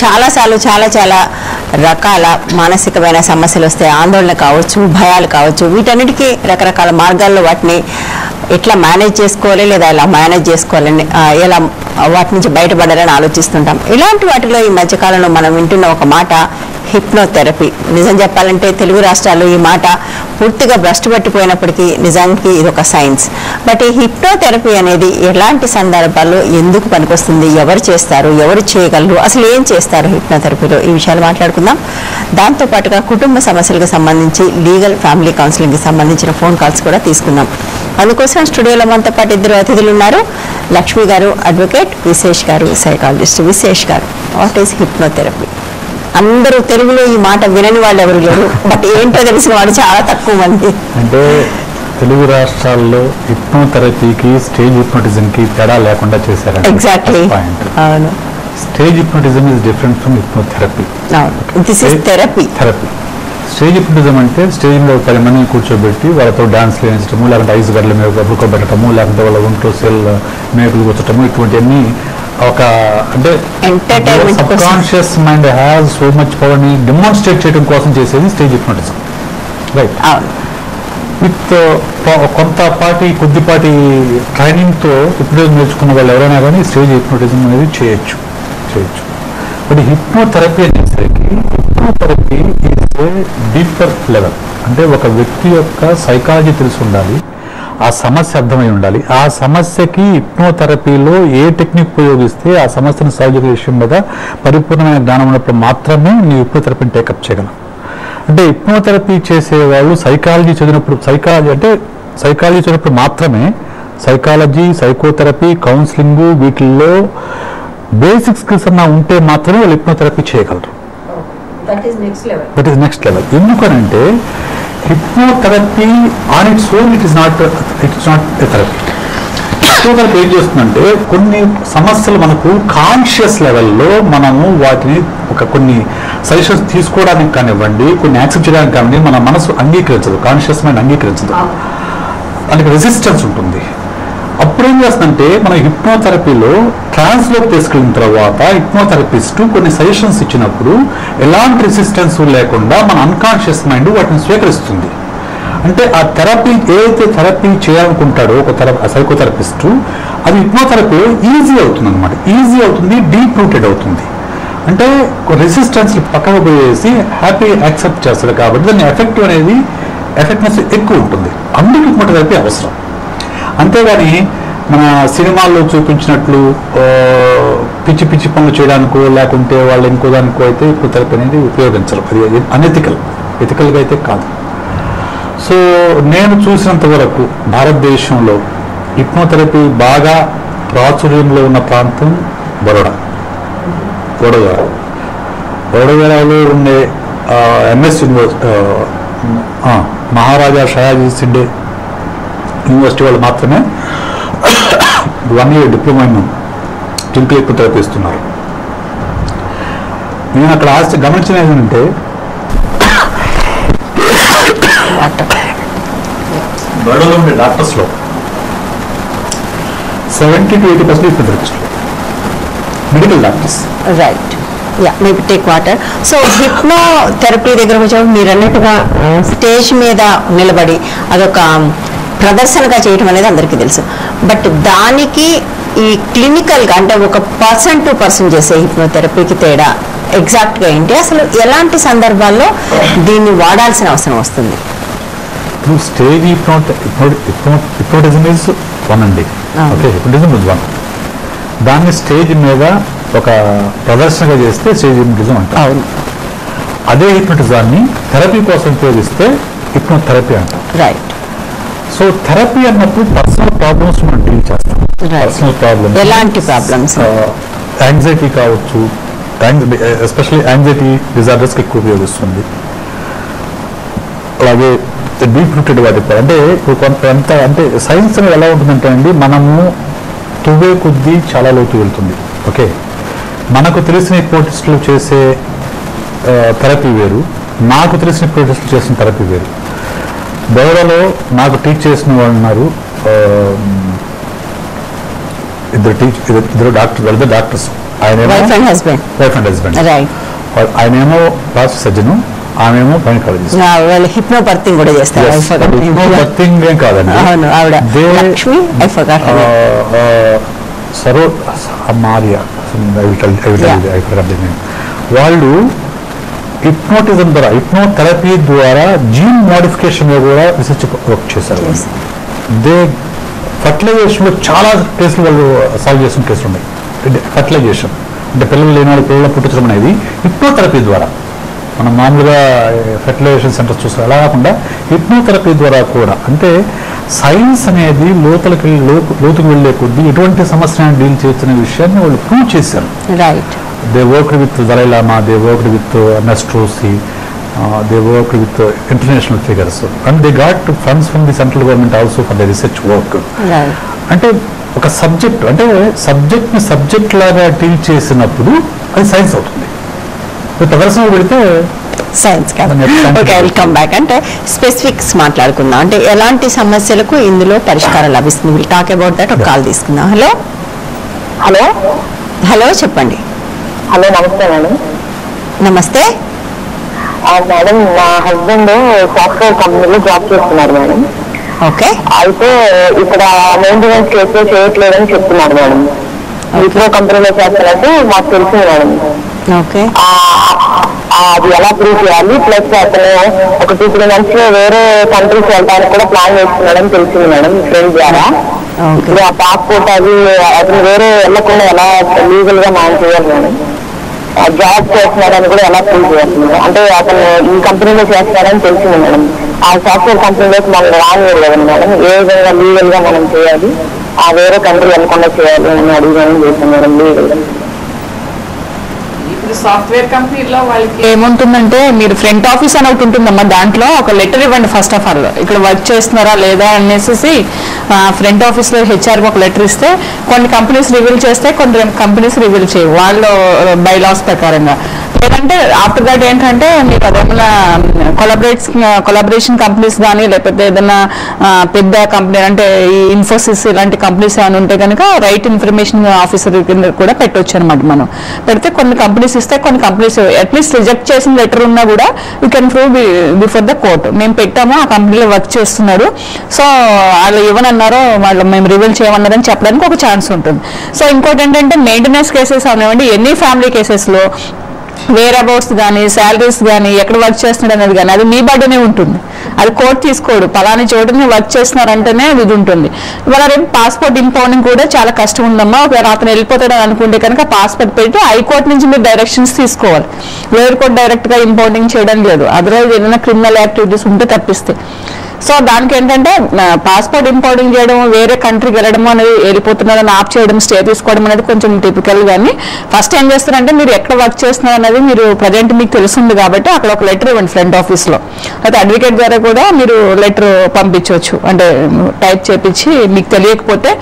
చాలాసార్లు చాలా రకాల మానసికమైన సమస్యలు వస్తాయి. ఆందోళన కావచ్చు, భయాలు కావచ్చు, వీటన్నిటికీ రకరకాల మార్గాల్లో వాటిని ఎట్లా మేనేజ్ చేసుకోవాలి లేదా ఎలా మేనేజ్ చేసుకోవాలని ఎలా వాటి నుంచి బయటపడాలని ఆలోచిస్తుంటాం. ఇలాంటి వాటిలో ఈ మధ్యకాలంలో మనం వింటున్న ఒక మాట హిప్నోథెరపీ. నిజం చెప్పాలంటే తెలుగు రాష్ట్రాల్లో ఈ మాట పూర్తిగా భ్రష్టు పట్టిపోయినప్పటికీ నిజానికి ఇది ఒక సైన్స్. బట్ ఈ హిప్నోథెరపీ అనేది ఎలాంటి సందర్భాల్లో ఎందుకు పనికొస్తుంది, ఎవరు చేస్తారు, ఎవరు చేయగలరు, అసలు ఏం చేస్తారు హిప్నోథెరపీలో, ఈ విషయాలు మాట్లాడుకుందాం. దాంతోపాటుగా కుటుంబ సమస్యలకు సంబంధించి లీగల్ ఫ్యామిలీ కౌన్సిలింగ్కి సంబంధించిన ఫోన్ కాల్స్ కూడా తీసుకుందాం. అందుకోసం స్టూడియోలో మనతో పాటు ఇద్దరు అతిథులు ఉన్నారు. లక్ష్మి గారు అడ్వకేట్, విశేష్ గారు సైకాలజిస్ట్. విశేష్ గారు, వాట్ ఈస్ హిప్నోథెరపీ? అందరూ తెలుగులో ఈ మాట వినని వాళ్ళు ఎవరు లేరు, బట్ ఏంటో తెలిసిన వాళ్ళు చాలా తక్కువ మంది. అంటే తెలుగు రాష్ట్రాల్లో హిప్నోథెరపీకి స్టేజ్ హిప్నోటిజంకి తేడా లేకుండా చేశారు. ఎగ్జాక్ట్లీ, అవును. Stage hypnotism is different from hypnotherapy. This is therapy. Stage hypnotism అంటే స్టేజ్ మీద 10 మందిని కూర్చోబెట్టి వాళ్ళతో డాన్స్ వేయించడము, లేకుంటే ఐస్ గడ్డల మీద పడుకోబెట్టడము, లేకుంటే వాళ్ళ ఒంట్లో సెల్ మేకులు కూర్చోటము, ఇటువంటివన్నీ ఒక అంటే sub conscious mind has so much power ని డెమాన్స్ట్రేట్ చేయడం కోసం చేసేది స్టేజ్ హిప్నోటిజం. రైట్. విత్ కొద్దిపాటి ట్రైనింగ్తో హిప్నోటిజం నేర్చుకున్న వాళ్ళు ఎవరైనా కానీ స్టేజ్ హిప్నోటిజం అనేది చేయొచ్చు. బట్ హిప్నోథెరపీ అనేసరికి hypnotherapy is a deeper level. అంటే ఒక వ్యక్తి యొక్క సైకాలజీ తెలిసి ఉండాలి, ఆ సమస్య అర్థమై ఉండాలి. ఆ సమస్యకి హిప్నోథెరపీలో ఏ టెక్నిక్ ఉపయోగిస్తే ఆ సమస్యను సాల్వ్ చేసే విషయం మీద పరిపూర్ణమైన జ్ఞానం ఉన్నప్పుడు మాత్రమే నీ హిప్నోథెరపీని టేకప్ చేయగలం. అంటే హిప్నోథెరపీ చేసేవాళ్ళు సైకాలజీ చదివినప్పుడు మాత్రమే సైకాలజీ, సైకోథెరపీ, కౌన్సిలింగ్ వీటిల్లో బేసిక్ స్కిల్స్ అన్నా ఉంటే మాత్రమే వాళ్ళు హిప్నోథెరపీ చేయగలరు. That is next level. ఎందుకనంటే hypnotherapy on its own it's not a therapy. Hypnotherapy ఏం చేస్తుందంటే కొన్ని సమస్యలు మనకు కాన్షియస్ లెవెల్లో మనము వాటిని కొన్ని సజెషన్స్ తీసుకోవడానికి కానివ్వండి, కొన్ని యాక్సెప్ట్ చేయడానికి కానివ్వండి, మన మనసు అంగీకరించదు, కాన్షియస్ మైండ్ అంగీకరించదు, దానికి రెసిస్టెన్స్ ఉంటుంది. అప్పుడు ఏం చేస్తుందంటే మనం హిప్నోథెరపీలో ట్రాన్స్లోకి తీసుకెళ్ళిన తర్వాత హిప్నోథెరపిస్ట్ కొన్ని సజెషన్స్ ఇచ్చినప్పుడు ఎలాంటి రెసిస్టెన్స్ లేకుండా మన అన్కాన్షియస్ మైండ్ వాటిని స్వీకరిస్తుంది. అంటే ఆ థెరపీ ఏదైతే థెరపీ చేయాలనుకుంటాడో ఒక సైకోథెరపిస్ట్, అది హిప్నోథెరపీ ఈజీ అవుతుంది అనమాట. ఈజీ అవుతుంది, డీప్ రూటెడ్ అవుతుంది. అంటే రెసిస్టెన్స్ పక్కకు పోయేసి హ్యాపీ యాక్సెప్ట్ చేస్తాడు. కాబట్టి దాని ఎఫెక్టివ్నెస్ ఎక్కువ ఉంటుంది. అందుకు హిప్నోథెరపీ అవసరం. అంతేగాని మన సినిమాల్లో చూపించినట్లు పిచ్చి పిచ్చి పనులు చేయడానికో లేకుంటే వాళ్ళు ఇంకో దానికో అయితే హిప్నోథెరపీ అనేది ఉపయోగించరు. అది ఎథికల్గా అయితే కాదు. సో నేను చూసినంత వరకు భారతదేశంలో హిప్నోథెరపీ బాగా ప్రాచుర్యంలో ఉన్న ప్రాంతం వడోదరాలో ఉండే ఎంఎస్ యూనివర్సిటీ, మహారాజా షయాజీ సిండే యూనివర్సిటీ వాళ్ళు మాత్రమే 1 year డిప్లొమా క్లినికల్ హిప్నోథెరపీ ఇస్తున్నారు. నేను అక్కడ గమనించిన ఏంటంటే బరోడాలో ఉండే డాక్టర్స్లో 70 to 80% హిప్నోథెరపిస్టులు, medical doctors. Right. Maybe take water. So hypnotherapy దగ్గర వచ్చేప్పుడు మీరు అన్నట్టుగా స్టేజ్ మీద నిలబడి అదొక ప్రదర్శనగా చేయటం అనేది అందరికీ తెలుసు. బట్ దానికి ఈ క్లినికల్గా అంటే ఒక పర్సన్ టు పర్సన్ చేసే హిప్నోథెరపీకి తేడా ఎగ్జాక్ట్గా ఏంటి, అసలు ఎలాంటి సందర్భాల్లో దీన్ని వాడాల్సిన అవసరం వస్తుంది? స్టేజ్ హిప్నోటిజం ఇస్ వన్ అండి. Okay, hypnotism is one. దాన్ని స్టేజ్ మీద ఒక ప్రదర్శనగా చేస్తే స్టేజ్ హిప్నోటిజం అంటారు. అవును. అదే హిప్నోటిజాన్ని థెరపీ కోసం ఉపయోగిస్తే హిప్నోథెరపీ అంటారు. రైట్. సో థెరపీ అన్నప్పుడు పర్సనల్ ప్రాబ్లమ్స్ మనం డీల్ చేస్తాం. పర్సనల్ ప్రాబ్లమ్స్, ఎలాంటి ప్రాబ్లమ్స్? యాంగ్జైటీ కావచ్చు, ఎస్పెషల్లీ యాంగ్జైటీ డిజార్డర్స్కి ఎక్కువ ఉపయోగిస్తుంది. అలాగే డీప్ రూటెడ్ వాటి అంటే కొంత అంటే సైన్స్ అనేది ఎలా ఉంటుందంటే అండి, మనము తువ్వే కొద్దీ చాలా లోతు వెళ్తుంది. ఓకే, మనకు తెలిసిన హిప్నోటిస్టులు చేసే థెరపీ వేరు, నాకు తెలిసిన హిప్నోటిస్టులు చేసిన థెరపీ వేరు. బరోడాలో నాకు టీచ్ చేసిన వాళ్ళు ఉన్నారు, ఇద్దరు doctors. Wife and husband. Right. ఆయనేమో ప్లాస్టిక్ సర్జన్, ఆమెమో గైనకాలజిస్ట్. వాళ్ళు హిప్నోపర్తింగ్ కూడా చేస్తారు. హిప్నోపర్తింగ్ ఏం కాదండి. అవును, ఆవిడ లక్ష్మి. వాళ్ళు హిప్నోటిజం ద్వారా, హిప్నోథెరపీ ద్వారా జీన్ మోడిఫికేషన్ కూడా రీసెర్చ్ వర్క్ చేశారు. ఫర్టిలైజేషన్లో చాలా కేసులు వాళ్ళు సాల్వ్ చేసిన కేసులు ఉన్నాయి. ఫర్టిలైజేషన్ అంటే పిల్లలు లేని వాళ్ళు పిల్లలు పుట్టించడం అనేది హిప్నోథెరపీ ద్వారా. మనం మామూలుగా ఫెర్టిలైజేషన్ సెంటర్స్ చూస్తాం, అలా కాకుండా హిప్నోథెరపీ ద్వారా కూడా. అంటే సైన్స్ అనేది లోతుకు వెళ్లే కొద్దీ ఎటువంటి సమస్యను డీల్ చేస్తున్న విషయాన్ని వాళ్ళు ప్రూవ్ చేశారు. Right. They worked with Dalai Lama, they worked with Nestrosi, they worked with international figures, and they got funds from the central government also for the research work. అంటే ఒక సబ్జెక్ట్, అంటే సబ్జెక్ట్ని సబ్జెక్ట్ లాగా డీల్ చేసినప్పుడు అది సైన్స్ అవుతుంది. ప్రదర్శన పెడితే సైన్స్ కాదు. Okay, welcome back. అంటే స్పెసిఫిక్స్ మాట్లాడుకుందాం. అంటే ఎలాంటి సమస్యలకు ఇందులో పరిష్కారం లభిస్తుంది? Will talk about that. ఒక కాల్ తీసుకుందాం. హలో హలో హలో చెప్పండి. హలో, నమస్తే మేడం. నమస్తే మేడం, మా హస్బెండ్ సాఫ్ట్వేర్ కంపెనీలో జాబ్ చేస్తున్నారు మేడం. ఓకే. అయితే ఇక్కడ మెయింటెనెన్స్ కేసు చేయట్లేదని చెప్తున్నారు మేడం. విప్రో కంపెనీలో చేస్తారంటే మాకు తెలిసింది మేడం. ఓకే. అది ఎలా ప్రూవ్ చేయాలి, ప్లస్ అతను ఒక 2-3 months లో వేరే కంట్రీస్ వెళ్ళడానికి కూడా ప్లాన్ చేస్తున్నాడని తెలిసింది మేడం ఫ్రెండ్ ద్వారా. ఇప్పుడు ఆ పాస్పోర్ట్ అది అతను వేరే వెళ్ళకుండా ఎలా లీగల్ గా మనం చేయాలి మేడం? జాబ్ చేస్తున్నాడని కూడా ఎలా ప్రూవ్ చేయాలి మేడం? అంటే అతను ఈ కంపెనీలో చేస్తున్నాడని తెలిసింది మేడం. ఆ సాఫ్ట్వేర్ కంపెనీలోకి మనం రానివ్వలేదు మేడం. ఏ విధంగా లీగల్ గా మనం చేయాలి, ఆ వేరే కంట్రీ వెళ్ళకుండా చేయాలి అని అడిగాను చేశాను మేడం లీగల్ గా. సాఫ్ట్వేర్ కంపెనీలో వాళ్ళకి ఏముంటుందంటే, మీరు ఫ్రంట్ ఆఫీస్ అని ఒకటి ఉంటుందమ్మా, దాంట్లో ఒక లెటర్ ఇవ్వండి. ఫస్ట్ ఆఫ్ ఆల్ ఇక్కడ వర్క్ చేస్తున్నారా లేదా అనేసి ఫ్రంట్ ఆఫీస్లో హెచ్ఆర్కి ఒక లెటర్ ఇస్తే కొన్ని కంపెనీస్ రివీల్ చేస్తే, కొన్ని కంపెనీస్ రివీల్ చేయవు వాళ్ళు బైలాస్ ప్రకారంగా. లేదంటే ఆఫ్టర్ దాట్ ఏంటంటే మీకు అదేమన్నా కొలాబరేషన్ కంపెనీస్ కానీ, లేకపోతే ఏదైనా పెద్ద కంపెనీ అంటే ఈ ఇన్ఫోసిస్ ఇలాంటి కంపెనీస్ ఏమైనా ఉంటే కనుక రైట్ ఇన్ఫర్మేషన్ ఆఫీసర్ కింద కూడా పెట్టవచ్చు అనమాట. మనం పెడితే కొన్ని కంపెనీస్ ఇస్తే, కొన్ని కంపెనీస్ అట్లీస్ట్ రిజెక్ట్ చేసిన లెటర్ ఉన్నా కూడా you can prove before the court. మేము పెట్టాము, ఆ కంపెనీలో వర్క్ చేస్తున్నాడు, సో వాళ్ళు ఇవ్వనన్నారో వాళ్ళు మేము రివీల్ చేయమన్నారని చెప్పడానికి ఒక ఛాన్స్ ఉంటుంది. సో ఇంకోటి ఏంటంటే మెయింటెనెన్స్ కేసెస్ అనేవండి, ఎనీ ఫ్యామిలీ కేసెస్లో వేర్ అబౌట్స్ కానీ, శాలరీస్ కానీ, ఎక్కడ వర్క్ చేస్తున్నాడు అనేది కానీ అది మీ బడ్డనే ఉంటుంది. అది కోర్టు తీసుకోడు. పలాని చోటుని వర్క్ చేస్తున్నారంటేనే అది ఉంటుంది. ఇవాళ రేపు పాస్పోర్ట్ ఇంపౌండింగ్ కూడా చాలా కష్టం ఉందమ్మా. ఒకవేళ అతను వెళ్ళిపోతాడు అనుకుంటే కనుక పాస్పోర్ట్ పెట్టి హైకోర్టు నుంచి మీరు డైరెక్షన్స్ తీసుకోవాలి. లోయర్ కోర్టు డైరెక్ట్గా ఇంపౌండింగ్ చేయడం లేదు, అదర్వైజ్ ఏదైనా క్రిమినల్ యాక్టివిటీస్ ఉంటే తప్పిస్తే. సో దానికి ఏంటంటే పాస్పోర్ట్ ఇంపోర్టింగ్ చేయడం, వేరే కంట్రీకి వెళ్ళడం అనేది, వెళ్ళిపోతున్నారని ఆప్ చేయడం, స్టే తీసుకోవడం అనేది కొంచెం టిపికల్. కానీ ఫస్ట్ ఏం చేస్తారంటే మీరు ఎక్కడ వర్క్ చేస్తున్నారు అనేది మీరు ప్రజెంట్ మీకు తెలుస్తుంది కాబట్టి అక్కడ ఒక లెటర్ ఇవ్వండి ఫ్రంట్ ఆఫీస్లో. అయితే అడ్వకేట్ ద్వారా కూడా మీరు లెటర్ పంపించవచ్చు, అంటే టైప్ చేపించి మీకు తెలియకపోతే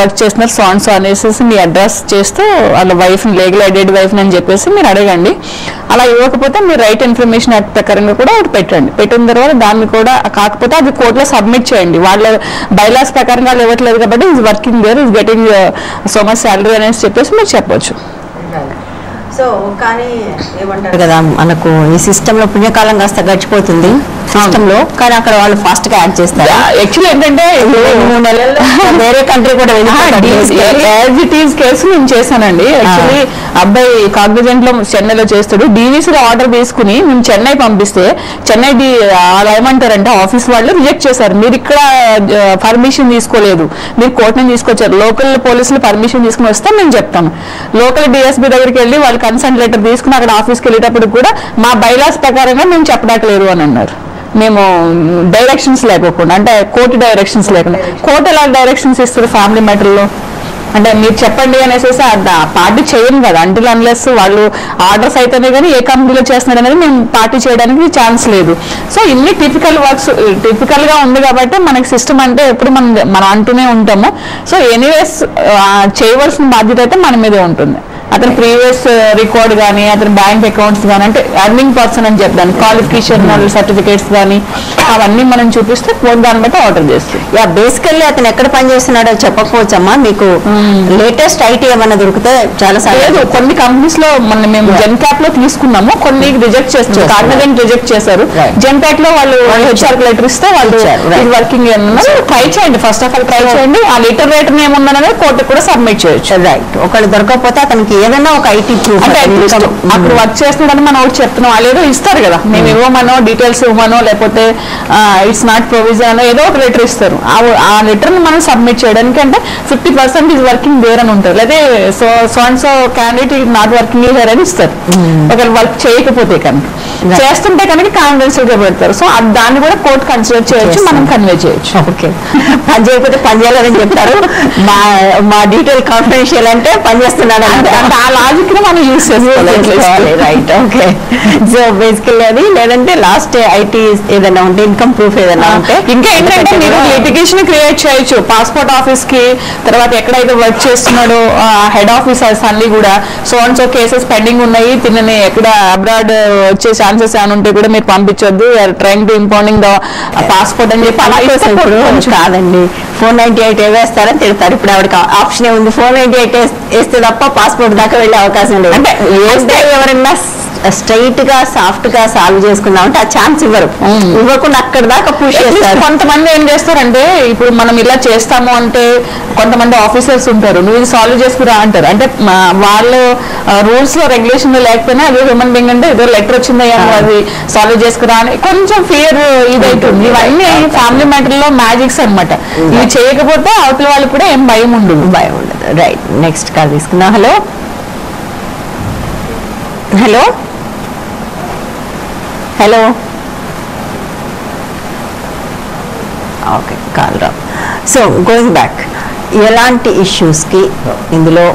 వర్క్ చేస్తున్నారు సో అనేసి మీ అడ్రస్ చేస్తూ వాళ్ళ వైఫ్ని, లీగల్ ఐడెంటిటీ వైఫ్ని అని చెప్పేసి మీరు అడగండి. అలా ఇవ్వకపోతే మీరు రైట్ ఇన్ఫర్మేషన్ యాక్ట్ ప్రకారంగా కూడా ఒకటి పెట్టండి. పెట్టిన తర్వాత దాన్ని కూడా కాకపోతే అది కోర్టులో సబ్మిట్ చేయండి. వాళ్ళ బైలాస్ ప్రకారంగా ఇవ్వట్లేదు కాబట్టి is working there, is getting so much salary అనేసి చెప్పేసి మీరు చెప్పొచ్చు. సో కానీ ఏమంటారు కదా, మనకు ఈ సిస్టంలో పుణ్యకాలం కాస్త గడిచిపోతుంది సిస్టంలో, కానీ అక్కడ వాళ్ళు ఫాస్ట్ గా యాడ్ చేస్తారు. యాక్చువల్లీ ఏంటంటే 3 నెలల్లో వేరే కంట్రీ కూడా కేసు నేను చేశానండి. యాక్చువల్లీ అబ్బాయి కాగ్నిజెంట్ లో చెన్నైలో చేస్తాడు, డీవీసీలో ఆర్డర్ తీసుకుని మేము చెన్నై పంపిస్తే చెన్నై వాళ్ళు ఏమంటారంటే ఆఫీస్ వాళ్ళు రిజెక్ట్ చేశారు. మీరు ఇక్కడ పర్మిషన్ తీసుకోలేదు, మీరు కోర్టుని తీసుకొచ్చారు, లోకల్ పోలీసులు పర్మిషన్ తీసుకుని వస్తే మేము చెప్తాము. లోకల్ డిఎస్పీ దగ్గరికి వెళ్ళి వాళ్ళు కన్సర్న్ లెటర్ తీసుకుని అక్కడ ఆఫీస్కి వెళ్ళేటప్పుడు కూడా మా బైలాస్ ప్రకారంగా మేము చెప్పడానికి అని అన్నారు. మేము డైరెక్షన్స్ లేకోకుండా, అంటే కోర్టు డైరెక్షన్స్ లేకుండా. కోర్టు ఎలా డైరెక్షన్స్ ఇస్తారు ఫ్యామిలీ మ్యాటర్లో? అంటే మీరు చెప్పండి అనేసి పార్టీ చేయను కదా, అంటిల్ అన్లెస్ వాళ్ళు ఆర్డర్స్ అయితేనే కానీ ఏ కంపెనీలో చేస్తున్నారు అనేది మేము పార్టీ చేయడానికి ఛాన్స్ లేదు. సో ఇన్ని టిపికల్ గా ఉంది కాబట్టి మనకి సిస్టమ్ అంటే ఎప్పుడు మనం అంటూనే ఉంటాము. సో ఎనీవేస్ చేయవలసిన బాధ్యత అయితే మన మీదే ఉంటుంది. అతని ప్రీవియస్ రికార్డ్ కానీ అతని బ్యాంక్ అకౌంట్స్ కానీ అంటే అర్నింగ్ పర్సన్ అని చెప్తాను క్వాలిఫికేషన్ సర్టిఫికేట్స్ కానీ అవన్నీ మనం చూపిస్తే దాన్ని బట్టి ఆర్డర్ చేస్తాం. బేసికల్లీ అతను ఎక్కడ పనిచేస్తున్నాడో చెప్పకపోవచ్చమ్మా, మీకు లేటెస్ట్ ఐటీ ఏమైనా దొరికితే చాలా లేదు. కొన్ని కంపెనీస్ లో మేము జెన్కాప్ లో తీసుకున్నాము, కొన్ని రిజెక్ట్ చేస్తారు, కాగ్నిజెంట్ రిజెక్ట్ చేశారు. జెన్పాక్ లో వాళ్ళు హెచ్ఆర్ లెటర్ ఇస్తే వాళ్ళు వర్కింగ్ ఏమన్నారు ట్రై చేయండి, ఫస్ట్ ఆఫ్ ఆల్ ట్రై చేయండి. ఆ లెటర్ రేటర్ ఏముందనేది కోర్టు కూడా సబ్మిట్ చేయొచ్చు. రైట్, ఒకళ్ళు దొరకకపోతే అతనికి ఏదైనా ఒక ఐటీ అంటే అక్కడ వర్క్ చేస్తున్నాడని మనం ఒకటి చెప్తున్నాం, వాళ్ళు ఏదో ఇస్తారు కదా, మేము ఇవ్వమనో డీటెయిల్స్ ఇవ్వమనో లేకపోతే ఇట్స్ నాట్ ప్రొవిజన్ అనో ఏదో ఒక లెటర్ ఇస్తారు. ఆ లెటర్ ని మనం సబ్మిట్ చేయడానికి అంటే 50% ఈజ్ వర్కింగ్ దేర్ అని ఉంటారు, లేదా so and so candidate is not working there అని ఇస్తారు. ఒకవేళ వర్క్ చేయకపోతే కనుక, చేస్తుంటే కనుక కాన్ఫిడెన్షియల్ గా పెడతారు. సో దాన్ని కూడా కోర్టు కన్సిడర్ చేయొచ్చు, మనం కన్వే చేయొచ్చు. ఓకే, పని చేయకపోతే పని చేయాలని చెప్తారు, మా డీటెయిల్ కాన్ఫిడెన్షియల్ అంటే పని చేస్తున్నాడు అంటే ఆ లాజిక్ ని మనం యూజ్ చేసుకోవాలి. Right, okay. సో బేసికల్లీ అది, లేదంటే లాస్ట్ ఐటీ ఏదైనా ఉంటే ఇన్కమ్ ప్రూఫ్ ఏదైనా ఉంటే, ఇంకా ఏంటంటే మీరు లిటిగేషన్ క్రియేట్ చేయొచ్చు పాస్పోర్ట్ ఆఫీస్ కి, తర్వాత ఎక్కడైతే వర్క్ చేస్తున్నాడో హెడ్ ఆఫీసర్స్ అన్ని కూడా so and so cases pending ఉన్నాయి, తినని ఎక్కడ అబ్రాడ్ వచ్చే ఛాన్సెస్ ఏమైనా ఉంటే కూడా మీరు పంపించొద్దు, trying to impounding the passport అని చెప్పి అలా కాదండి 498 వేస్తారని తిడతారు. ఇప్పుడు ఆవిడకి ఆప్షన్ ఉంది, 498 వేస్తే తప్ప పాస్పోర్ట్ దాకా వెళ్ళే అవకాశం లేదు. అంటే వేస్తే ఎవరైనా స్ట్రైట్ గా సాఫ్ట్ గా సాల్వ్ చేసుకుందాం అంటే ఆ ఛాన్స్ ఇవ్వకుండా అక్కడ దాకా పుష్ చేస్తారు. కొంతమంది ఏం చేస్తారంటే ఇప్పుడు మనం ఇలా చేస్తాము అంటే కొంతమంది ఆఫీసర్స్ ఉంటారు, నువ్వు ఇది సాల్వ్ చేసుకురా అంటారు. అంటే వాళ్ళు రూల్స్ లో రెగ్యులేషన్ లో లేకపోయినా అదే హ్యూమన్ బీయింగ్ అంటే ఏదో లెటర్ వచ్చిందయ్యా అది సాల్వ్ చేసుకురా అని కొంచెం ఫియర్ ఇదైతుంది. ఇవన్నీ ఫ్యామిలీ మ్యాటర్ లో మ్యాజిక్స్ అనమాట. ఇవి చేయకపోతే అవతల వాళ్ళకి కూడా ఏం భయం ఉండదు. రైట్, నెక్స్ట్ కాల్ తీసుకుందాం. Hello hello hello okay, call రా. సో గోయింగ్ బ్యాక్, ఎలాంటి ఇష్యూస్కి ఇందులో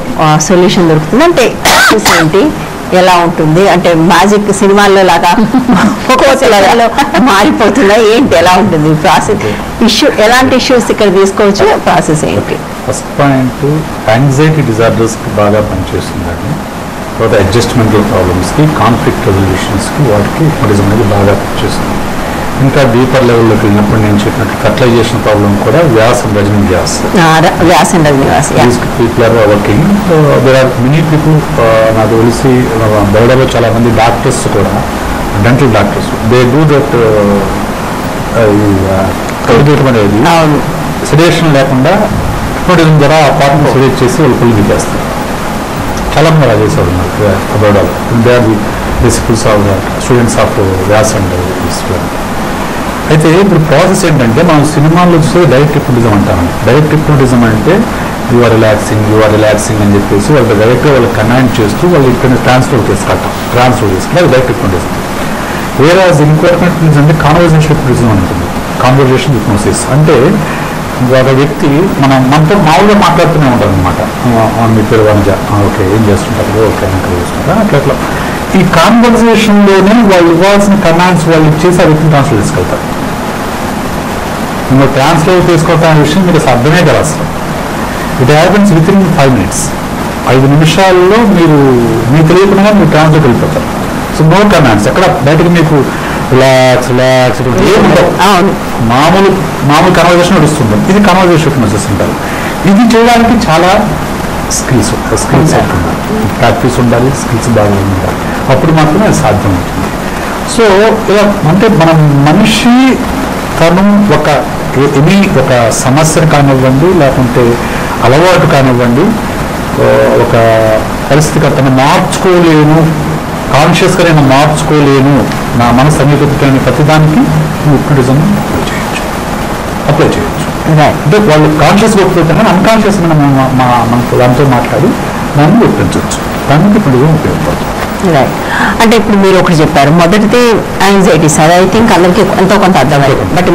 సొల్యూషన్ దొరుకుతుంది అంటే ఇష్యూస్ ఏంటి, ఎలా ఉంటుంది అంటే మ్యాజిక్ సినిమాల్లో లాగా ఒక్కొక్కలో మారిపోతుందా ఏంటి, ఎలా ఉంటుంది ప్రాసెస్, ఇష్యూ ఎలాంటి ఇష్యూస్ ఇక్కడ తీసుకోవచ్చు, ప్రాసెస్ ఏంటి? ఫస్ట్ పాయింట్, యాంగ్జైటీ డిజార్డర్స్కి బాగా పనిచేస్తుందండి. తర్వాత అడ్జస్ట్మెంటల్ ప్రాబ్లమ్స్కి, కాన్ఫ్లిక్ట్ రెజల్యూషన్స్కి వాటికి హిప్నోటిజం అనేది బాగా పనిచేస్తుంది. ఇంకా డీపర్ లెవెల్లోకి వెళ్ళినప్పుడు నేను చెప్పినట్టు ఫర్టిలైజేషన్ ప్రాబ్లం కూడా Vyas and Rajani Vyas people are working. There are many people, నాకు తెలిసి బయటలో చాలా మంది డాక్టర్స్ కూడా, dental doctors, they do that కడుగేయటం అనేది సెడేషన్ లేకుండా హిప్నోటిజం ద్వారా ఆ పార్ట్ని సెడేట్ చేసి వాళ్ళు పుల్లి చేస్తారు. చాలా మంది అలా చేసేవాళ్ళు abroad. They are the disciples of students of Vyas and అయితే ఇప్పుడు ప్రాసెస్ ఏంటంటే మనం సినిమాల్లో చూస్తే డైరెక్ట్ హిప్నోటిజం అంటామండి. డైరెక్ట్ హిప్నోటిజం అంటే యు ఆర్ రిలాక్సింగ్ అని చెప్పేసి వాళ్ళు డైరెక్ట్గా వాళ్ళకి కమాండ్ చేస్తూ వాళ్ళు ఇక్కడ ట్రాన్స్ఫర్ చేసుకుంటే అది డైరెక్ట్ హిప్నోటిజం. వేరే ఇంకోటి అంటే కాన్వర్జేషన్ హిప్నోటిజం ఉంటుంది. కాన్వర్జేషన్ హిప్నోసిస్ అంటే ఒక వ్యక్తి మనతో మామూలుగా మాట్లాడుతూనే ఉంటారు అనమాట. మీ పేరు వనజ, ఓకే ఏం చేస్తుంటారు, ఓకే చేసుకుంటారు, అట్లా ఈ కాన్వర్జేషన్లోనే వాళ్ళు ఇవ్వాల్సిన కమాండ్స్ వాళ్ళు ఇచ్చేసి ఆ వ్యక్తిని ట్రాన్స్లేట్ చేసుకెళ్తారు. మీరు ట్రాన్స్లేట్ చేసుకోవటం అనే విషయం మీకు అర్థమే కదా అసలు. It happens with in 5 minutes. 5 నిమిషాల్లో మీరు తెలియకుండా మీరు ట్రాన్స్లేట్ వెళ్ళిపోతారు. సో నో కమాండ్స్, ఎక్కడ బయటకు మీకు రిలాక్స్ ఏముండవు, మామూలు కన్వర్జేషన్ నడుస్తుంటాం. ఇది కన్వర్జేషన్ హిప్నోసిస్ అంటారు. ఇది చేయడానికి చాలా స్కిల్స్ ఉండాలి, ప్రాక్టీస్ ఉండాలి, స్కిల్స్ బాగా ఉండాలి, అప్పుడు మాత్రమే అది సాధ్యమవుతుంది. సో ఇలా అంటే మనం మనిషి తను ఒక సమస్యను కానివ్వండి, లేకుంటే అలవాటు కానివ్వండి, ఒక పరిస్థితికి తను మార్చుకోలేను, కాన్షియస్గా నేను మార్చుకోలేను, నా మనసు సమీపతిని ప్రతిదానికి హిప్నోటిజం అప్లై చేయొచ్చు. అంటే వాళ్ళు కాన్షియస్గా ఒప్పుకుంటే అన్కాన్షియస్ మనకు దాంతో మాట్లాడి దాన్ని ఒప్పించవచ్చు. దానికి హిప్నోటిజం ఉపయోగపడుతుంది. అంటే ఇప్పుడు మీరు ఒకటి చెప్పారు, మొదటిది యాంగ్జైటీస్, అది ఐ థింక్ అందరికీ ఎంతో కొంత అర్థమైంది. బట్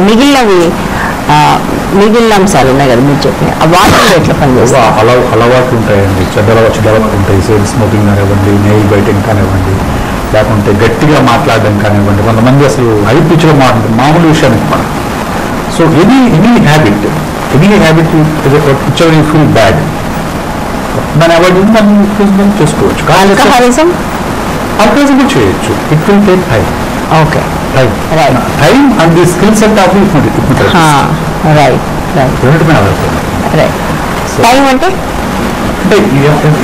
మిగిలిన అంశాలు ఉన్నాయి కదా మీరు చెప్పిన, వాటిలో ఎట్లా పనిచేస్తాయి? అలవాట్లు ఉంటాయండి, చెడ్డ అలవాట్లు ఉంటాయి. సిగరెట్ స్మోకింగ్ కానివ్వండి, నెయిల్ బైటింగ్ కానివ్వండి, లేకుంటే గట్టిగా మాట్లాడడం కానివ్వండి. కొంతమంది అసలు హై పిచ్లో మామూలు విషయానికి మనం. So any habit which ever you feel bad, దాన్ని అవాయిడ్ చేసి దాన్ని రిప్లేస్మెంట్ చేసుకోవచ్చు. ఆల్కహాలిజం ఆల్కహాలిజం చేయొచ్చు. It will take time. Okay, time and the skill set of hypnotherapy. Right time అంటే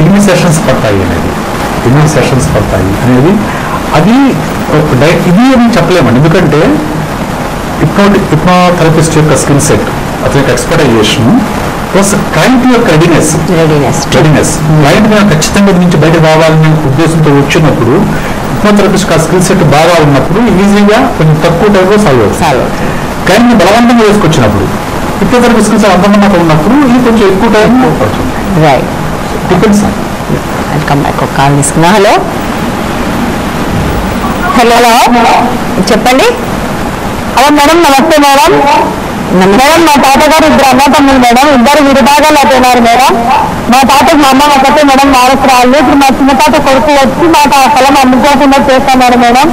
ఎన్ని సెషన్స్ పడతాయి అనేది, అది ఇది అని చెప్పలేమండి. ఎందుకంటే హిప్నోథెరపిస్ట్ యొక్క స్కిల్ సెట్, అతని యొక్క ఎక్స్పర్టైజేషన్ ప్లస్ క్లయింట్ యొక్క రెడీనెస్. క్లయింట్ ఖచ్చితంగా నుంచి బయట రావాలనే ఉద్దేశంతో వచ్చినప్పుడు హిప్నోథెరపిస్ట్ ఆ స్కిల్ సెట్ బాగా ఉన్నప్పుడు ఈజీగా కొంచెం తక్కువ టైంలో సాల్వ్ అవుతుంది. క్లయింట్ని బలవంతంగా వేసుకొచ్చినప్పుడు హిప్నోథెరపీ స్కిల్స్ అంతంగా ఉన్నప్పుడు ఇది కొంచెం ఎక్కువ టైం పడుతుంది. Right, depends. Welcome back. ఒక కాల్ తీసుకున్నా. హలో హలో చెప్పండి. హలో మేడం, నమస్తే మేడం. మేడం, మా తాతగారు ఇద్దరు అన్నతమ్ములు మేడం, ఇద్దరు విడిభాగాలు అయిపోయినారు మేడం. మా తాతకు మా అమ్మ ఒకటే మేడం, వారసురాళ్ళు. ఇప్పుడు మా చిన్న తాత కొడుకు వచ్చి మా పొలం అమ్ముకోకుండా చేస్తున్నారు మేడం.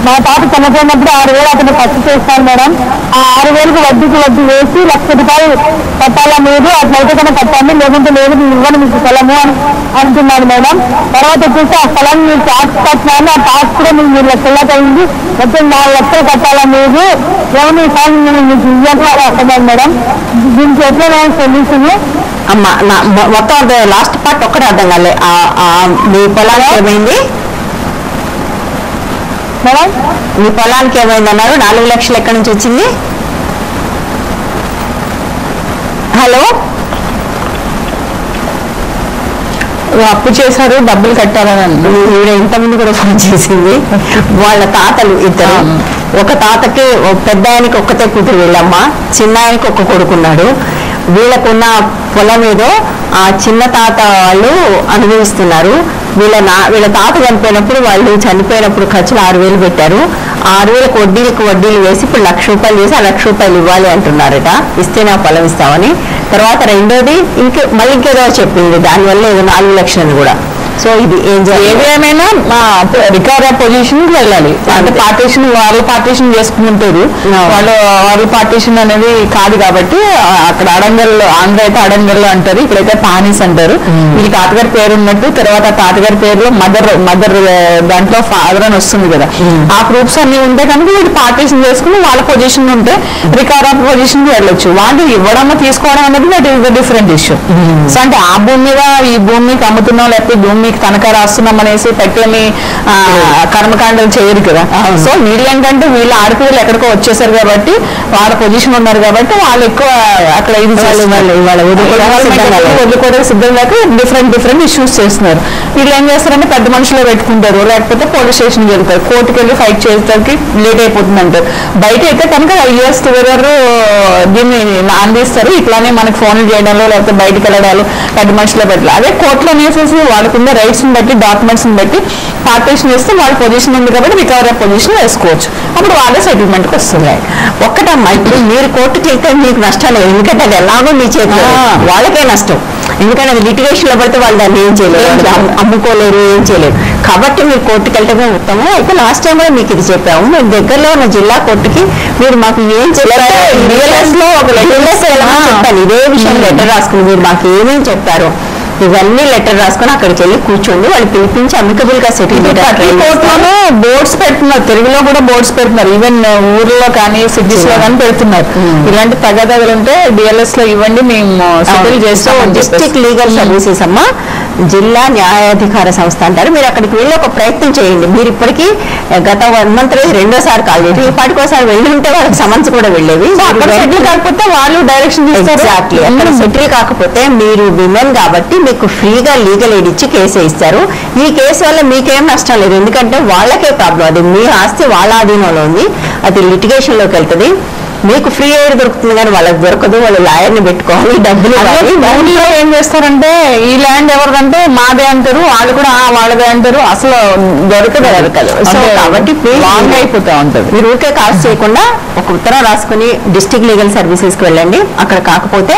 మా తాత చనిపోయినప్పుడు 6,000 అతను ఖర్చు చేస్తారు మేడం. ఆ 6,000కు వడ్డీ వేసి ₹1,00,000 కట్టాలా మీరు, అట్లయితే కన్నా కట్టండి, లేకుంటే లేదు ఇవ్వను మీకు స్థలము అని అంటున్నారు మేడం. తర్వాత వచ్చేసి ఆ స్థలం మీరు ట్యాక్స్ కట్టినాను, ఆ ట్యాక్స్ కూడా మీకు 2,00,000 అయింది, మొత్తం 4,00,000 కట్టాలా మీరు, ఏమన్నా ఈ సార్ మీకు ఇవ్వాలి అంటున్నారు మేడం. దీనికి ఎట్లా సొల్యూషన్? అమ్మా మొత్తం లాస్ట్ పార్ట్ ఒక్కటే అర్థం కాలే. మీ పొలానికి ఏమైంది మేడం? మీ పొలానికి ఏమైంది అన్నారు? 4,00,000 ఎక్కడి నుంచి వచ్చింది? హలో, అప్పు చేశారు, డబ్బులు కట్టాలని ఈవిడ ఇంతకుముందు కూడా ఫోన్ చేసింది. వాళ్ళ తాతలు ఇద్దరు, ఒక తాతకి పెద్ద ఆయనకి ఒక్కతే కూతురు వీళ్ళమ్మ, చిన్న ఆయనకి ఒక్క కొడుకున్నాడు. వీళ్ళకున్న పొలం ఏదో ఆ చిన్న తాత వాళ్ళు అనుభవిస్తున్నారు. వీళ్ళ తాత చనిపోయినప్పుడు వాళ్ళు చనిపోయినప్పుడు ఖర్చులు 6,000 పెట్టారు. 6,000కు వడ్డీలు వేసి ఇప్పుడు ₹1,00,000 చేసి ఆ ₹1,00,000 ఇవ్వాలి అంటున్నారట. ఇస్తే నా పొలం ఇస్తామని. తర్వాత రెండోది మళ్ళీ ఇంకేదో చెప్పింది, దానివల్ల ఏదో 4,00,000 కూడా. సో ఇది ఏం చేయాలి? ఏదేమైనా రికవరీ పొజిషన్ వెళ్ళాలి. అంటే పార్టీషన్ వాళ్ళు పార్టీషన్ చేసుకుంటారు, వాళ్ళు పార్టీషన్ అనేది కాదు కాబట్టి అక్కడ అడంగల్లో, ఆంధ్ర అయితే అడంగల్లో అంటారు, ఇక్కడైతే పానీస్ అంటారు. వీళ్ళ తాతగారి పేరు ఉన్నట్టు తర్వాత తాతగారి పేరులో మదర్ దాంట్లో ఫాదర్ అని వస్తుంది కదా, ఆ ప్రూఫ్స్ అన్ని ఉంటే కనుక వీళ్ళు పార్టీషన్ చేసుకుని వాళ్ళ పొజిషన్ ఉంటే రికవరీ పొజిషన్ కి వెళ్ళొచ్చు. వాళ్ళు ఇవ్వడం తీసుకోవడం అనేది that is the different issue. So అంటే ఆ భూమి మీద ఈ భూమికి అమ్ముతున్నాం, లేకపోతే భూమి మీకు తనఖా రాస్తున్నాం అనేసి పెట్టని కర్మకాండలు చేయరు కదా. సో వీళ్ళు ఏంటంటే వీళ్ళ ఆడపిల్లలు ఎక్కడికో వచ్చేసారు కాబట్టి వాళ్ళ పొజిషన్ ఉన్నారు కాబట్టి వాళ్ళు ఎక్కువ అక్కడ ఇది వదులుకోవడానికి సిద్ధం లేక డిఫరెంట్ ఇష్యూస్ చేస్తున్నారు. వీళ్ళు ఏం చేస్తారంటే పెద్ద మనుషులు పెట్టుకుంటారు, లేకపోతే పోలీస్ స్టేషన్కి వెళ్తారు, కోర్టుకి వెళ్ళి ఫైట్ చేయడానికి లేట్ అయిపోతుంది అంటారు. బయట అయితే కనుక ఇయర్స్ టుగెదర్ దీన్ని అందిస్తారు. ఇట్లానే మనకి ఫోన్లు చేయడంలో లేకపోతే బయటకు వెళ్ళడాలు పెద్ద మనుషులే పెట్టాలి. అదే కోర్టులో వేసేసి వాళ్ళకున్న రైట్స్ బట్టి డాక్యుమెంట్స్ బట్టి పార్టీషన్ వేస్తే వాళ్ళ పొజిషన్ ఉంది కాబట్టి రికవరీ పొజిషన్ వేసుకోవచ్చు. అప్పుడు వాళ్ళే సెటిల్మెంట్కి వస్తుంది. ఒక్కటమ్మా, ఇప్పుడు మీరు కోర్టుకి వెళ్తే మీకు నష్టం లేదు, ఎందుకంటే అది ఎలాగో మీ చేతిలో, వాళ్ళకే నష్టం. ఎందుకంటే అది లిటిగేషన్ లో పడితే వాళ్ళు దాన్ని ఏం చేయలేరు, అమ్ముకోలేరు, ఏం చేయలేరు. కాబట్టి మీరు కోర్టుకి వెళ్ళటమే ఉత్తమం. అయితే లాస్ట్ టైం కూడా మీకు ఇది చెప్పాము, మీరు దగ్గరలో ఉన్న జిల్లా కోర్టుకి మీరు మాకు ఏం చెప్పారు, చెప్పాను ఇదే విషయం లెటర్ రాసుకుని మీరు మాకు ఏమేమి చెప్పారు ఇవన్నీ లెటర్ రాసుకొని అక్కడికి వెళ్ళి కూర్చోండి, వాళ్ళు పిలిపించి అమికబుల్ గా సెటిల్మెంట్. కోర్టులోనే బోర్డ్స్ పెడుతున్నారు, తెలుగులో కూడా బోర్డ్స్ పెడుతున్నారు, ఈవెన్ ఊర్లో కానీ సిటీస్ లో కానీ పెడుతున్నారు. ఇలాంటి తగాదాలు ఉంటే డిఎల్ఎస్ లో ఇవ్వండి, మేము సెటిల్ చేస్తాం. డిస్ట్రిక్ట్ లీగల్ సర్వీసెస్ అమ్మ, జిల్లా న్యాయాధికార సంస్థ అంటారు. మీరు అక్కడికి వెళ్ళి ఒక ప్రయత్నం చేయండి. మీరు ఇప్పటికీ గత 1 month రెండోసారి కాల్ చేయండి, ఇప్పటికోసారి వెళ్ళి ఉంటే వాళ్ళకి సమన్స్ కూడా వెళ్ళేవి. సెటిల్ కాకపోతే వాళ్ళు డైరెక్షన్ ఎగ్జాక్ట్లీ. అక్కడ సెటిల్ కాకపోతే మీరు విమెన్ కాబట్టి మీకు ఫ్రీగా లీగల్ ఎయిడ్ ఇచ్చి కేసు ఇస్తారు. ఈ కేసు వల్ల మీకేం నష్టం లేదు, ఎందుకంటే వాళ్ళకే ప్రాబ్లం, అది మీ ఆస్తి వాళ్ళ ఆధీనంలో ఉంది, అది లిటిగేషన్ లోకి వెళ్తుంది. మీకు ఫ్రీ ఎయిడ్ దొరుకుతుంది కానీ వాళ్ళకి దొరకదు, వాళ్ళు లాయర్ని పెట్టుకోవాలి, డబ్బులు. ఏం చేస్తారంటే ఈ ల్యాండ్ ఎవరిదంటే మాదే అంటారు, వాళ్ళు కూడా వాళ్ళదే అంటారు, అసలు దొరకదు. సో కాబట్టి లాంగ్ అయిపోతా ఉంటుంది. మీరు ఊరికే కాస్ట్ చేయకుండా ఒక ఉత్తరం రాసుకుని డిస్ట్రిక్ట్ లీగల్ సర్వీసెస్కి వెళ్ళండి. అక్కడ కాకపోతే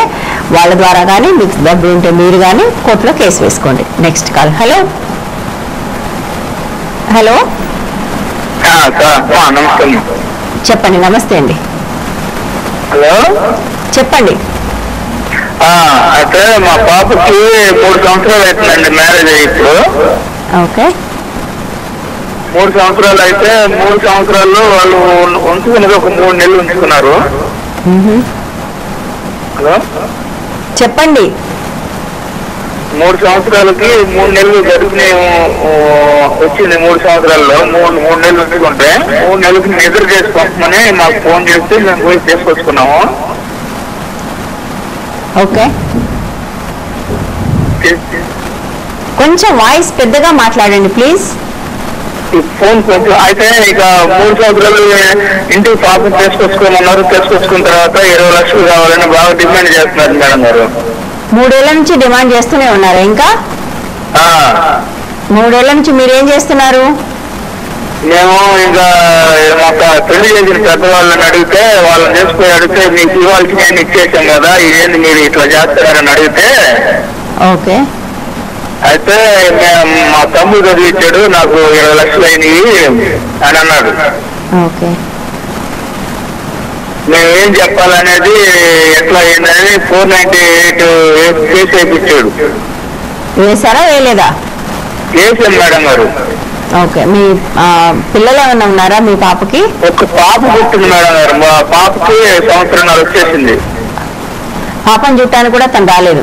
వాళ్ళ ద్వారా కానీ మీకు డబ్బులు ఉంటే మీరు కానీ కోర్టులో కేసు వేసుకోండి. Next call. హలో హలో చెప్పండి. నమస్తే అండి. హలో చెప్పండి. అయితే మా పాపకి 3 సంవత్సరాలు అవుతుందండి మ్యారేజ్ అయ్యి ఇప్పుడు. ఓకే. 3 సంవత్సరాలు అయితే 3 సంవత్సరాల్లో వాళ్ళు ఉంచుకున్నది ఒక 3 నెలలు ఉంచుకున్నారు. హలో చెప్పండి. 3 సంవత్సరాలకి 3 నెలలు గడిపిన వచ్చింది. 3 సంవత్సరాల్లో 3 నెలలు ఉంచుకుంటే 3 నెలలకి నిద్ర చేసి పంపమని మాకు ఫోన్ చేస్తే మేము పోయి చేసుకొచ్చుకున్నాము. ఓకే. కొంచెం వాయిస్ పెద్దగా మాట్లాడండి ప్లీజ్. ఫోన్ కొంచెం అయితే ఇక 3 సంవత్సరాలు ఇంటికి పాపం తీసుకొచ్చుకోమన్నారు. తీసుకొచ్చుకున్న తర్వాత 20 లక్షలు కావాలని బాగా డిమాండ్ చేస్తున్నారు మేడం గారు. 3 ఏళ్ల నుంచి డిమాండ్ చేస్తూనే ఉన్నారా? ఇంకా 3 ఏళ్ల నుంచి మీరేం చేస్తున్నారు? మేము ఇంకా మాకు పెళ్లి చేసిన పెద్దవాళ్ళని అడిగితే వాళ్ళని చేసుకుని అడిగితే మీకు ఇవ్వాల్సి నేను ఇచ్చేసాం కదా, ఇదేంటి మీరు ఇట్లా చేస్తారని అడిగితే ఓకే. అయితే మా తమ్ముడు చదివించాడు, నాకు 20 లక్షలు అయినాయి అని అన్నాడు. ఓకే. మేము ఏం చెప్పాలనేది ఎట్లా అయిందని 498 కేసు వేయించాడు. వేసారా వేయలేదా? వేసాం మేడం గారు. ఓకే. మీ పిల్లలు ఏమన్నా ఉన్నారా మీ పాపకి? ఒక పాప పుట్టింది మేడం గారు. మా పాపకి 1.5 సంవత్సరం వచ్చింది. పాపను చూడటానికి కూడా తను రాలేదు?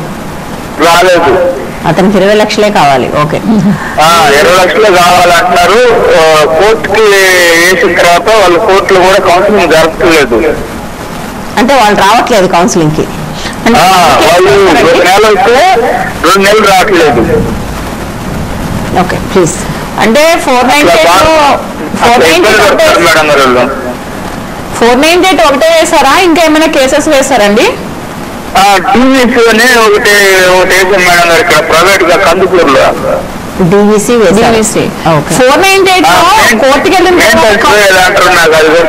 అతనికి 20 లక్షలే కావాలి. ఓకే. 20 లక్షలు కావాలంటున్నారు. కోర్టుకి వేసిన తర్వాత వాళ్ళు కోర్టులో కూడా కౌన్సిలింగ్ జరపలేదు. అంటే వాళ్ళు రావట్లేదు కౌన్సిలింగ్ కి? వాళ్ళు 1 నెల వస్తే 2 నెలలు రావట్లేదు. Okay please. అంటే 498 ఒకటే వేసారా, ఇంకేమైనా కేసెస్ వేసారండి? టీవీసీ అని ఒకటి వేసాం మేడం గారు ఇక్కడ ప్రైవేట్ గా కందుకూరులో. DVC 498 కోర్టుకి వెళ్ళిన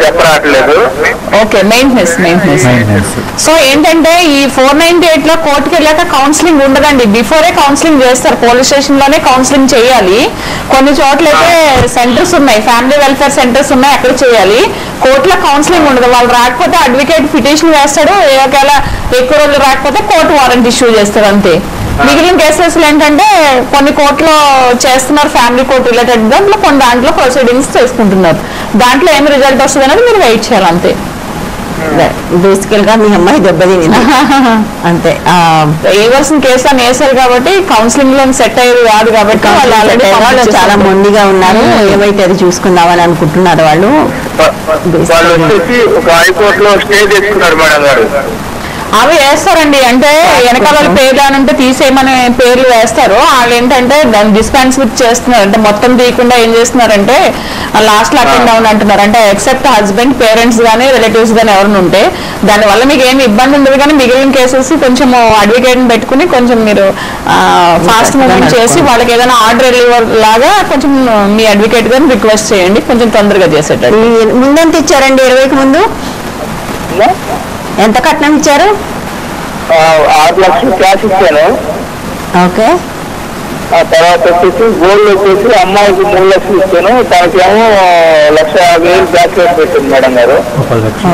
చెప్పరాట్లేదు. ఓకే. మెయింటెనెన్స్. సో ఏంటంటే ఈ 498 లో కోర్టుకి వెళ్ళాక కౌన్సిలింగ్ ఉండదండి. బిఫోరే కౌన్సిలింగ్ చేస్తారు. పోలీస్ స్టేషన్ లోనే కౌన్సిలింగ్ చేయాలి. కొన్ని చోట్ల అయితే సెంటర్స్ ఉన్నాయి, ఫ్యామిలీ వెల్ఫేర్ సెంటర్స్ ఉన్నాయి, అక్కడ చేయాలి. కోర్టులో కౌన్సిలింగ్ ఉండదు. వాళ్ళు రాకపోతే అడ్వకేట్ పిటిషన్ వేస్తాడు. ఒకవేళ ఎక్కువ రోజులు రాకపోతే కోర్టు వారెంట్ ఇష్యూ చేస్తారు అంతే. మిగిలిన కేసెస్ ఏంటంటే కొన్ని కోర్టులో చేస్తున్నారు, ఫ్యామిలీ కోర్టు రిలేటెడ్ దాంట్లో, కొన్ని దాంట్లో ప్రొసీడింగ్స్ చేసుకుంటున్నారు. దాంట్లో ఏమి రిజల్ట్ వస్తుంది అనేది మీరు వెయిట్ చేయాలి అంతే. బేసికల్ గా మీ అమ్మాయి దెబ్బతింది అంతే. వేయవలసిన కేసులు అని వేసారు కాబట్టి కౌన్సిలింగ్ లో సెట్ అయ్యేది కాదు కాబట్టి వాళ్ళు ఆల్రెడీ చాలా మొండిగా ఉన్నారు. ఏమైతే అది చూసుకుందామని అనుకుంటున్నారు వాళ్ళు. ఒక హైకోర్టులో స్టే చేసుకున్నారు మేడం గారు. అవి వేస్తారండి. అంటే వెనకాల పేర్లు అని ఉంటే తీసేయమని పేర్లు వేస్తారు. వాళ్ళు ఏంటంటే దాన్ని డిస్పెన్స్ విత్ చేస్తున్నారు. అంటే మొత్తం తీయకుండా ఏం చేస్తున్నారంటే లాస్ట్ లో అటెండ్ డౌన్ అంటున్నారు. అంటే ఎక్సెప్ట్ హస్బెండ్, పేరెంట్స్ కానీ రిలేటివ్స్ కానీ ఎవరైనా ఉంటే దానివల్ల మీకు ఏమి ఇబ్బంది ఉండదు. కానీ మిగిలిన కేసెస్ కొంచెం అడ్వకేట్ పెట్టుకుని కొంచెం మీరు ఫాస్ట్ మూవ్మెంట్ చేసి వాళ్ళకి ఏదైనా ఆర్డర్ రిలీవర్ లాగా కొంచెం మీ అడ్వకేట్ గారిని రిక్వెస్ట్ చేయండి, కొంచెం తొందరగా చేసేటట్టు. ముందెంత ఇచ్చారండి? 20కి ముందు ఎంత కట్నం ఇచ్చారు? 6 లక్షలు క్యాష్ ఇచ్చాను. ఓకే. ఆ తర్వాత వచ్చేసి గోల్డ్ వచ్చేసి అమ్మాయికి 3 లక్షలు ఇచ్చాను. తనకేమో 1,50,000 బ్యాక్లెట్ పెట్టింది మేడం గారు.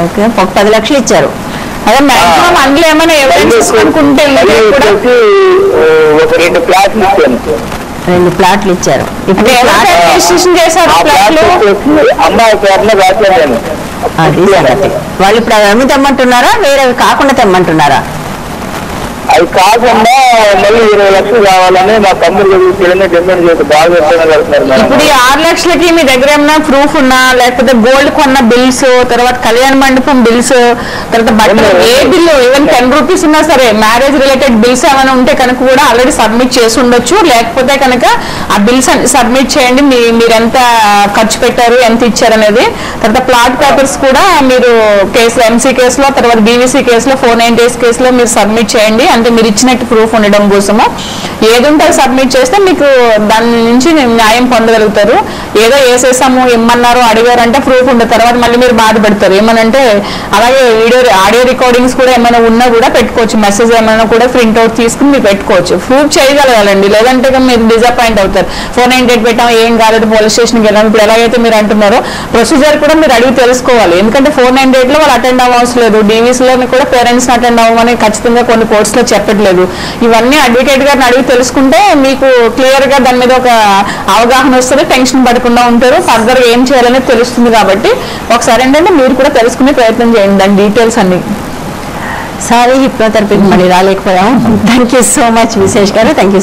ఓకే. ఒక 10 లక్షలు ఇచ్చారు. అదే మాక్సిమం అందులో ఏమైనా ఎవిడెన్స్ అనుకుంటే ఒక 2 ప్లాట్లు ఇచ్చాను. 2 ప్లాట్లు ఇచ్చారు. ఇప్పుడు అమ్మాయి పేరులో రాశాను. అది సంగతి. వాళ్ళు ఇప్పుడు అవి తెమ్మంటున్నారా, వేరే కాకుండా తెమ్మంటున్నారా? అవి కాకుండా మళ్ళీ 20 లక్షలు కావాలని మా తమ్ముడు డిమాండ్ చేసి బాగా కడుతున్నారు. ఇప్పుడు ఈ 6 లక్షలకి మీ దగ్గర ఏమన్నా ప్రూఫ్ ఉన్నా, లేకపోతే గోల్డ్ కొన్న బిల్స్, తర్వాత కళ్యాణ మండపం బిల్స్, తర్వాత బట్టలు ఏ బిల్లు ఈవెన్ 10 రూపీస్ ఉన్నా సరే మ్యారేజ్ రిలేటెడ్ బిల్స్ ఏమైనా ఉంటే కనుక కూడా ఆల్రెడీ సబ్మిట్ చేసి ఉండొచ్చు. లేకపోతే కనుక ఆ బిల్స్ సబ్మిట్ చేయండి, మీరు ఎంత ఖర్చు పెట్టారు, ఎంత ఇచ్చారు అనేది. తర్వాత ప్లాట్ పేపర్స్ కూడా మీరు కేసులో ఎంసీ కేసులో, తర్వాత బీవీసీ కేసులో, 498 కేసులో మీరు సబ్మిట్ చేయండి. అంటే మీరు ఇచ్చినట్టు ప్రూఫ్ ఉండడం కోసము ఏది ఉంటే సబ్మిట్ చేస్తే మీకు దాని నుంచి న్యాయం పొందగలుగుతారు. ఏదో వేసేసాము ఏమన్నారు అడిగారు అంటే ప్రూఫ్ ఉండదు, తర్వాత మళ్ళీ మీరు బాధపడతారు. ఏమనంటే అలాగే ఆడియో రికార్డింగ్స్ కూడా ఏమైనా ఉన్నా కూడా పెట్టుకోవచ్చు, మెసేజ్ ఏమైనా కూడా ప్రింట్ అవుట్ తీసుకుని మీరు పెట్టుకోవచ్చు, ప్రూఫ్ చేయగలగాలండి. లేదంటే మీరు డిసప్పాయింట్ అవుతారు. 498 పెట్టాం ఏం కాలేదు పోలీస్ స్టేషన్కి వెళ్ళాం. ఇప్పుడు ఎలాగైతే మీరు అంటున్నారో ప్రొసీజర్ కూడా మీరు అడిగి తెలుసుకోవాలి. ఎందుకంటే 498లో వాళ్ళు అటెండ్ అవ్వాల్సి లేదు, డీవీస్లో కూడా పేరెంట్స్ అటెండ్ అవ్వమని ఖచ్చితంగా కొన్ని కోర్ట్స్లో చెప్పట్లేదు. ఇవన్నీ అడ్వకేట్ గారిని అడిగి తెలుసుకుంటే మీకు క్లియర్ గా దాని మీద ఒక అవగాహన వస్తుంది, టెన్షన్ పడకుండా ఉంటారు, ఫర్దర్ ఏం చేయాలనేది తెలుస్తుంది. కాబట్టి ఒకసారి ఏంటంటే మీరు కూడా తెలుసుకునే ప్రయత్నం చేయండి దాని డీటెయిల్స్ అన్ని. సారీ హిప్నోథెరపీకి మళ్ళీ రాలేకపోయాము. థ్యాంక్ యూ సో మచ్ విశేష్ గారు, థ్యాంక్ యూ.